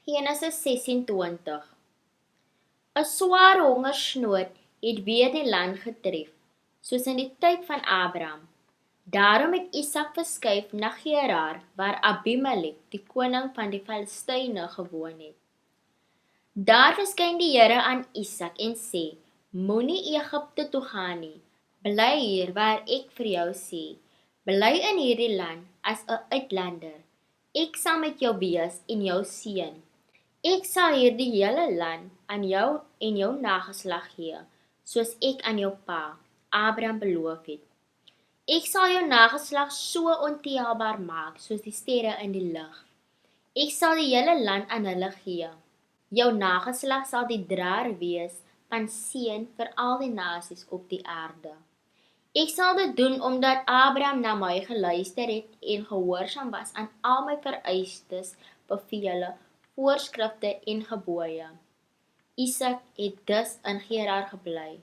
Genesis 26. 'n Swaar hongersnood het weer die land getref, soos in die tyd van Abraham. Daarom het Isak verskuif na Gerar, waar Abimelek, die koning van die Filistyne, gewoon het. Daar verskyn die Here aan Isak en sê: Moenie Egipte toe gaan nie, bly hier waar ek vir jou sê. Bly in hierdie land as 'n uitlander. Ek sal met jou wees en jou seën. Ek sal hierdie hele land aan jou en jou nageslag gee, soos ek aan jou pa, Abraham, beloof het. Ek sal jou nageslag so ontelbaar maak soos die sterre in die lug. Ek sal die hele land aan hulle gee. Jou nageslag sal die draer wees van seën vir al die nasies op die aarde. Ek sal dit doen omdat Abraham na my geluister het en gehoorsaam was aan al my vereistes, bevele, voorskrifte en gebooie. Isak het dus in Gerar gebly.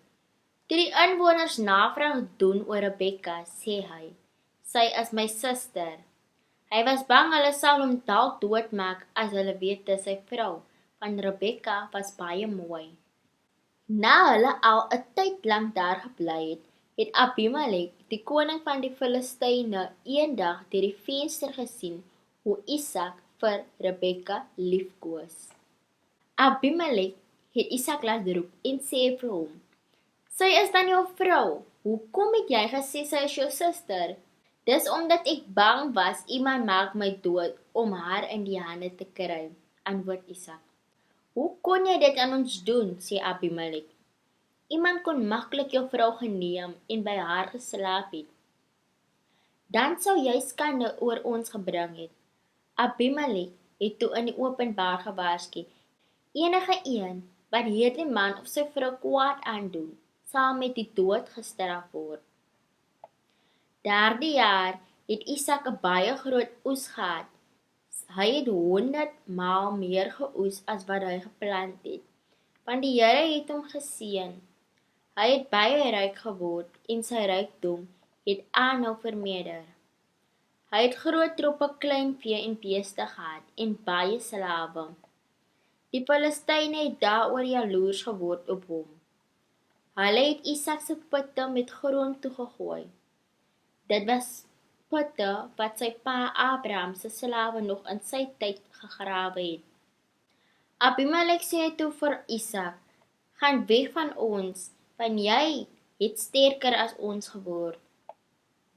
Toe die inwoners navraag doen oor Rebekka, sê hy: Sy is my suster. Hy was bang hulle sal hom dalk doodmaak as hulle weet dis sy vrou, want Rebekka was baie mooi. Na hulle al 'n tyd lank daar gebly het Abimelek, die koning van die Filistyne, eendag deur die venster gesien hoe Isak vir Rebekka liefkoos. Abimelek het Isak laat roep en sê vir hom: Sy is dan jou vrou. Hoekom het jy gesê sy is jou suster? Dis omdat ek bang was iemand maak my dood om haar in die hande te kry, antwoord Isak. Hoe kon jy dit aan ons doen, sê Abimelek. Iemand kon maklik jou vrou geneem en by haar geslaap het. Dan sou jy skande oor ons gebring het. Abimelek het toe in die openbaar gewaarsku: enige een wat hierdie man of sy vrou kwaad aandoen, sal met die dood gestraf word. Daardie jaar het Isak 'n baie groot oes gehad. Hy het 100 maal meer geoes as wat hy geplant het, want die Here het hom geseën. Hy het baie ryk geword en sy rykdom het aanhou vermeerder. Hy het groot troepe kleinvee en beeste gehad en baie slawe. Die Filistyne het daaroor jaloers geword op hom. Hulle het Isak se putte met grond toegegooi. Dit was putte wat sy pa Abraham se slawe nog in sy tyd gegrawe het. Abimelek sê toe vir Isak: Gaan weg van ons, want jy het sterker as ons geword.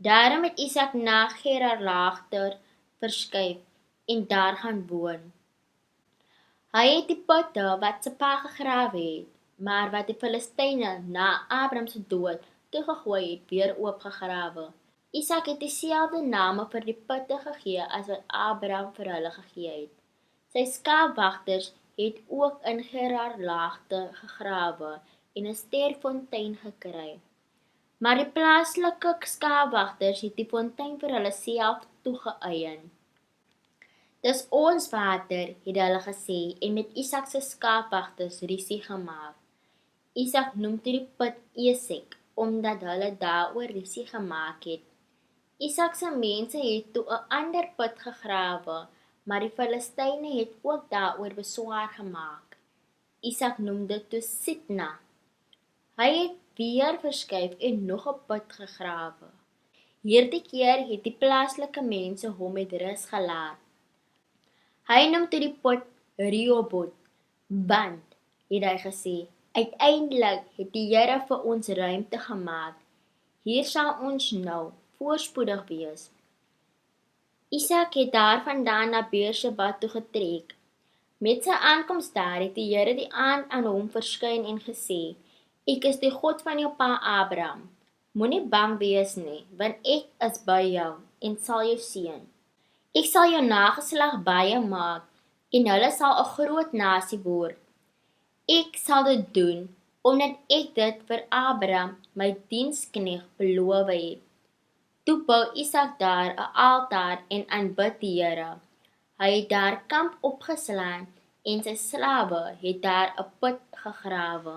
Daarom het Isak na Gerar later verskuif en daar gaan woon. Hy het die putte wat sy pa gegrawe het, maar wat die Filistyne na Abraham se dood toegegooi het, weer oopgegrawe. Isak het dieselfde name vir die putte gegee as wat Abraham vir hulle gegee het. Sy skaapwagters het ook in Gerar laagte gegrawe en 'n sterfontein gekry. Maar die plaaslike skaapwagters het die fontein vir hulle self toegeëien. Dis ons water, het hulle gesê, en met Isak se skaapwagters rusie gemaak. Isak noem toe die put Esek, omdat hulle daaroor rusie gemaak het. Isak se mense het toe 'n ander put gegrawe, maar die Filistyne het ook daaroor beswaar gemaak. Isak noem dit toe Sitna. Hy het weer verskuif en nog 'n put gegrawe. Hierdie keer het die plaaslike mense hom met rus gelaat. Hy noem toe die put Rehoboth, want, het hy gesê, uiteindelik het die Here vir ons ruimte gemaak. Hier sal ons nou voorspoedig wees. Isak het daarvandaan na Beersheba toe getrek. Met sy aankoms daar het die Here die aand aan hom verskyn en gesê: Ek is die God van jou pa Abraham. Moenie bang wees nie, want ek is by jou en sal jou seën. Ek sal jou nageslag baie maak en hulle sal 'n groot nasie word. Ek sal dit doen omdat ek dit vir Abraham, my diensknegt, beloof het. Toe bou Isak daar 'n altaar en aanbid die Here. Hy het daar kamp opgeslaan en sy slawe het daar 'n put gegrawe.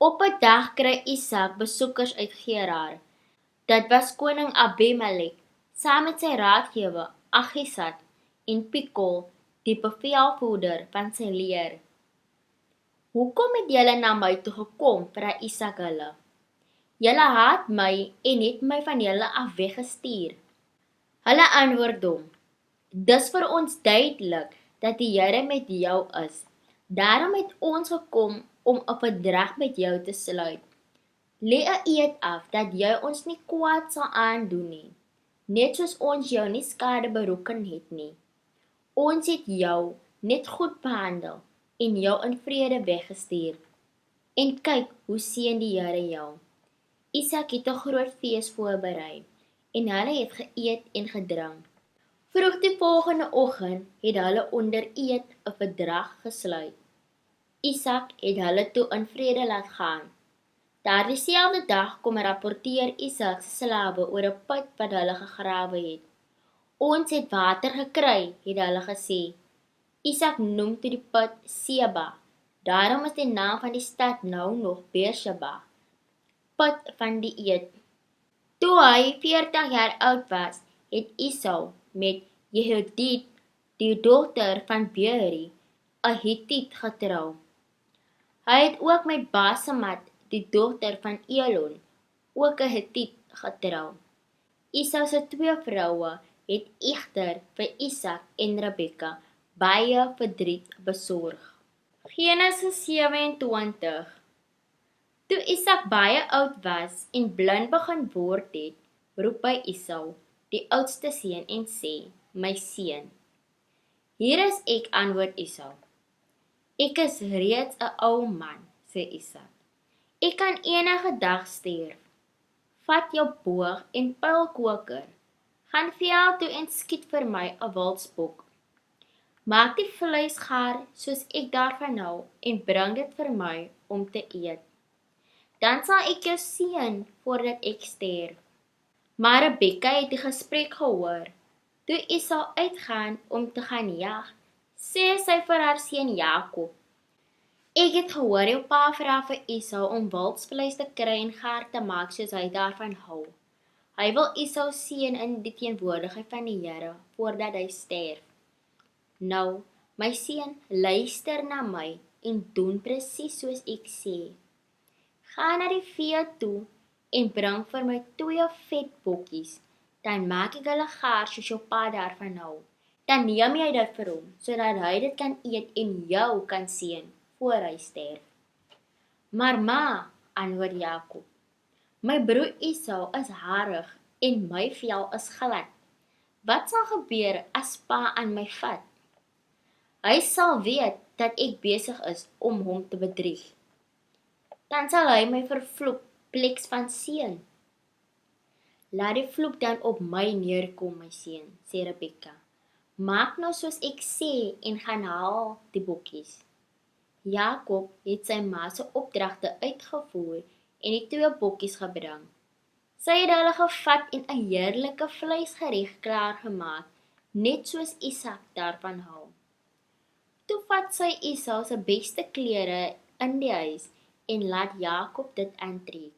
Op 'n dag kry Isak besoekers uit Gerar. Dit was koning Abimelek, saam met sy raadgewer Agisat en Pikol die bevelvoerder van sy leer. Hoekom het julle na my toe gekom, vra Isak hulle? Julle haat my en het my van julle af weggestuur. Hulle antwoord hom, dis vir ons duidelik dat die Here met jou is. Daarom het ons gekom om 'n verdrag met jou te sluit. Lê 'n eed af dat jy ons nie kwaad sal aandoen nie, net soos ons jou nie skade berokken het nie. Ons het jou net goed behandel en jou in vrede weggestuur. En kyk, hoe seën die Here jou. Isak het 'n groot fees voorberei en hulle het geëet en gedrink. Vroeg die volgende oggend het hulle onder eed 'n verdrag gesluit. Isak het hulle toe in vrede laat gaan. Daardie selfde dag kom rapporteer Isak se slawe oor 'n put wat hulle gegrawe het. Ons het water gekry, het hulle gesê. Isak noem toe die put Seba. Daarom is die naam van die stad nou nog Beersheba, put van die eed. Toe hy 40 jaar oud was, het Esau met Jehudit, die dogter van Beeri, 'n Hittiet getrou. Hy het ook met Basemat, die dogter van Elon, ook 'n Hittiet, getrou. Esau se 2 vroue het egter vir Isak en Rebekka baie verdriet besorg. Genesis 27. Toe Isak baie oud was en blind begin word het, roep hy Esau, die oudste seun, en sê, my seun. Hier is ek, antwoord Esau. Ek is reeds 'n ou man, sê Isak. Ek kan enige dag sterf. Vat jou boog en pylkoker, gaan veld toe en skiet vir my 'n wildsbok. Maak die vleis gaar soos ek daarvan hou en bring dit vir my om te eet. Dan sal ek jou seën voordat ek sterf. Maar Rebekka het die gesprek gehoor. Toe Esau uitgaan om te gaan jag, sê sy vir haar seun Jakob, ek het gehoor jou pa vra vir Esau om wildsvleis te kry en gaar te maak soos hy daarvan hou. Hy wil Esau seën in die teenwoordigheid van die Here voordat hy sterf. Nou, my seun, luister na my en doen presies soos ek sê. Ga na die vee toe en bring vir my 2 vet bokkies. Dan maak ek hulle gaar soos jou pa daarvan hou. Dan neem jy dit vir hom, sodat hy dit kan eet en jou kan seën voor hy sterf. Maar ma, antwoord Jakob, my broer Esau is harig en my vel is glad. Wat sal gebeur as pa aan my vat? Hy sal weet dat ek besig is om hom te bedrieg. Dan sal hy my vervloek, pleks van seun. Laat die vloek dan op my neerkom, my seun, sê Rebekka. Maak nou soos ek sê en gaan haal die bokkies. Jakob het sy ma se opdragte uitgevoer en die 2 bokkies gebring. Sy het hulle gevat en 'n heerlike vleisgereg klaargemaak, net soos Isak daarvan hou. Toe vat sy Esau se beste klere in die huis en laat Jakob dit aantrek.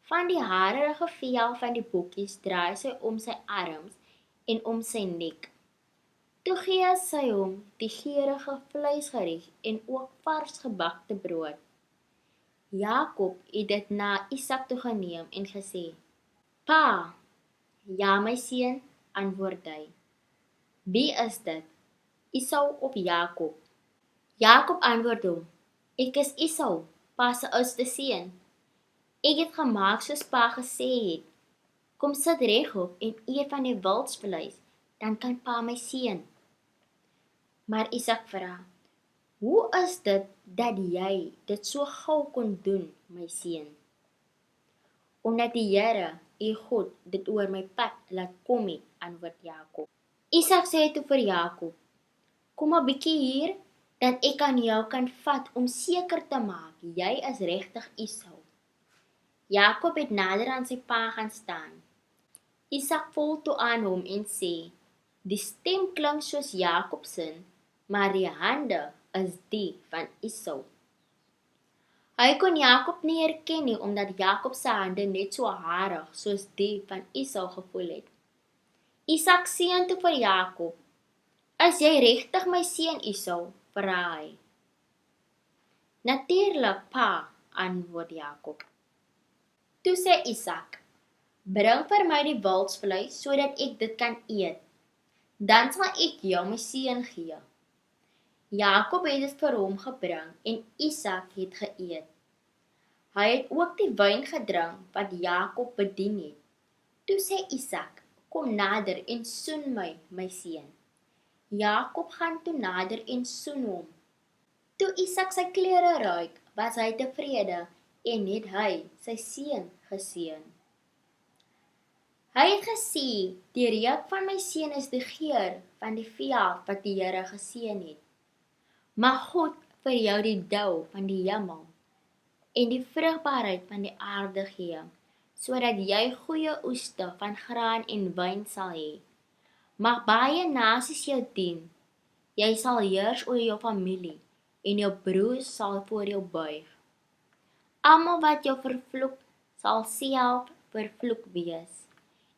Van die harige vel van die bokkies draai sy om sy arms en om sy nek. Toe gee sy hom die geurende vleisgereg en ook vars gebakte brood. Jakob het dit na Isak toe geneem en gesê, Pa, ja my seun, antwoord hy. Wie is dit? Esau of Jakob? Jakob antwoord hom, ek is Esau, pa se oudste seun. Ek het gemaak soos pa gesê het. Kom sit regop en eet van die wildsvleis, dan kan pa my seën. Maar Isak vra, hoe is dit dat jy dit so gou kon doen, my seun? Omdat die Here, u God, dit oor my pad laat kom het, antwoord Jakob. Isak sê toe vir Jakob, kom 'n bietjie hier, dat ek aan jou kan vat om seker te maak, jy is regtig Esau. Jakob het nader aan sy pa gaan staan. Isak voel toe aan hom en sê, die stem klink soos Jakob se, maar die hande is die van Esau. Hy kon Jakob nie herken nie, omdat Jakob se hande net so harig soos die van Esau gevoel het. Isak seën toe vir Jakob. "Is jy regtig my seun, Esau?" vra hy. "Natuurlik, pa," antwoord Jakob. Toe sê Isak, "Bring vir my die wildsvleis sodat ek dit kan eet. Dan sal ek jou my seun gee." Jakob het dit vir hom gebring en Isak het geëet. Hy het ook die wyn gedrink wat Jakob bedien het. Toe sê Isak, "Kom nader en soen my seun." Jakob gaan toe nader en soen hom. Toe Isak sy klere ruik, was hy tevrede en het hy sy seun geseën. Hy het gesê, "Die reuk van my seun is die geur van die veld wat die Here geseën het. Mag God vir jou die dou van die hemel en die vrugbaarheid van die aarde gee, sodat jy goeie oeste van graan en wyn sal hê. Mag baie nasies jou dien. Jy sal heers oor jou familie en jou broers sal voor jou buig. Almal wat jou vervloek, sal self vervloek wees.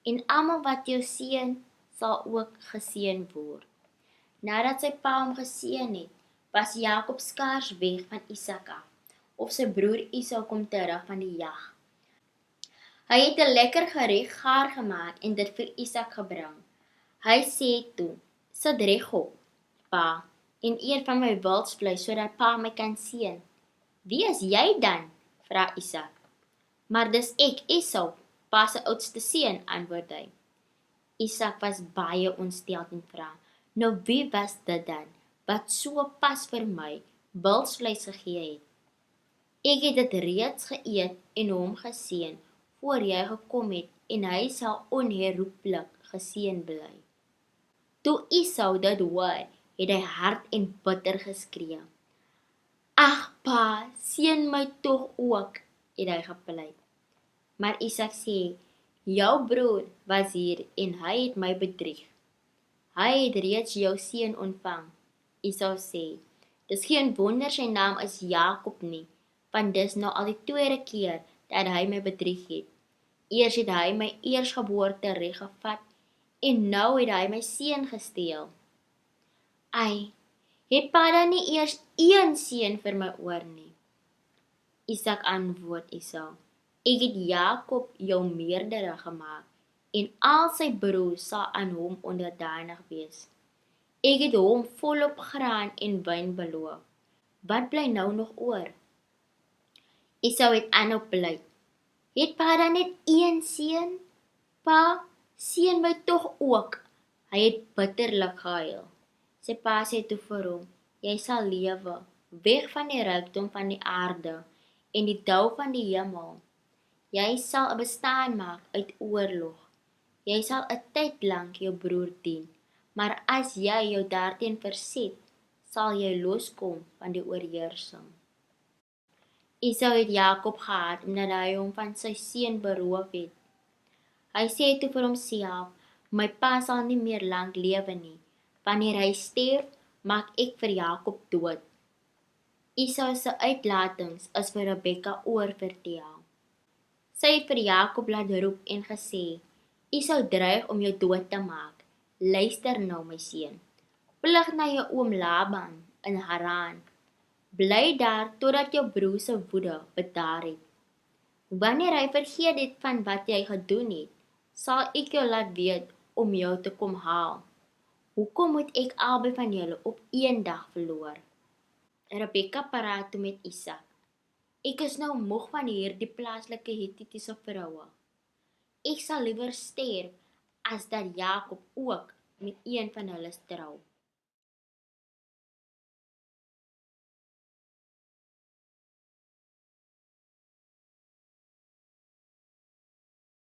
En almal wat jou seën, sal ook geseën word." Nadat sy pa hom geseën het, was Jakob skaars weg van Isak af, of sy broer Esau kom terug van die jag. Hy het 'n lekker gereg gaar gemaak en dit vir Isak gebring. Hy sê toe, "Sit regop, pa, en eet van my wildsvleis sodat pa my kan seën." "Wie is jy dan?" vra Isak. "Maar dis ek, Esau, pa se oudste seun," antwoord hy. Isak was baie ontsteld en vra, "Nou wie was dit dan, wat so pas vir my wildsvleis gegee het? Ek het dit reeds geëet en hom geseën voor jy gekom het en hy sal onherroepelik geseën bly." Toe Esau dit hoor, het hy hard en bitter geskree. "Ag pa, seën my tog ook," het hy gepleit. Maar Isak sê, "Jou broer was hier en hy het my bedrieg. Hy het reeds jou seun ontvang." Esau sê, "Dis geen wonder sy naam is Jakob nie, want dis nou al die tweede keer dat hy my bedrieg het. Eers het hy my eersgeboorte reg gevat en nou het hy my seun gesteel." "Ai, het pa dan nie eers een seun vir my oor nie?" Isak antwoord Esau, "Ek het Jakob jou meerdere gemaak en al sy broers sal aan hom onderdanig wees. Ek het hom volop graan en wyn beloof. Wat bly nou nog oor?" Esau het aanhou pleit, "Het pa dan net een seun? Pa, seën my tog ook." Hy het bitterlik gehuil. Sy pa sê toe vir hom, "Jy sal lewe, weg van die rykdom van die aarde en die dou van die hemel. Jy sal 'n bestaan maak uit oorlog. Jy sal 'n tyd lank jou broer dien, maar as jy jou daarteen verset, sal jy loskom van die oorheersing." Esau het Jakob gehaat omdat hy hom van sy seun beroof het. Hy sê toe vir homself, "My pa sal nie meer lank lewe nie. Wanneer hy sterf, maak ek vir Jakob dood." Esau se uitlatings is vir Rebekka oorvertel. Sy het vir Jakob laat roep en gesê, "Esau dreig om jou dood te maak. Luister nou, my seun. Vlug na jou oom Laban in Haran. Bly daar totdat jou broer se woede bedaar het. Wanneer hy vergeet het van wat jy gedoen het, sal ek jou laat weet om jou te kom haal. Hoekom moet ek albei van julle op een dag verloor?" Rebekka praat toe met Isak. "Ek is nou moeg van hierdie plaaslike Hittitiese vroue. Ek sal liewer sterf as dat Jakob ook met een van hulle trou."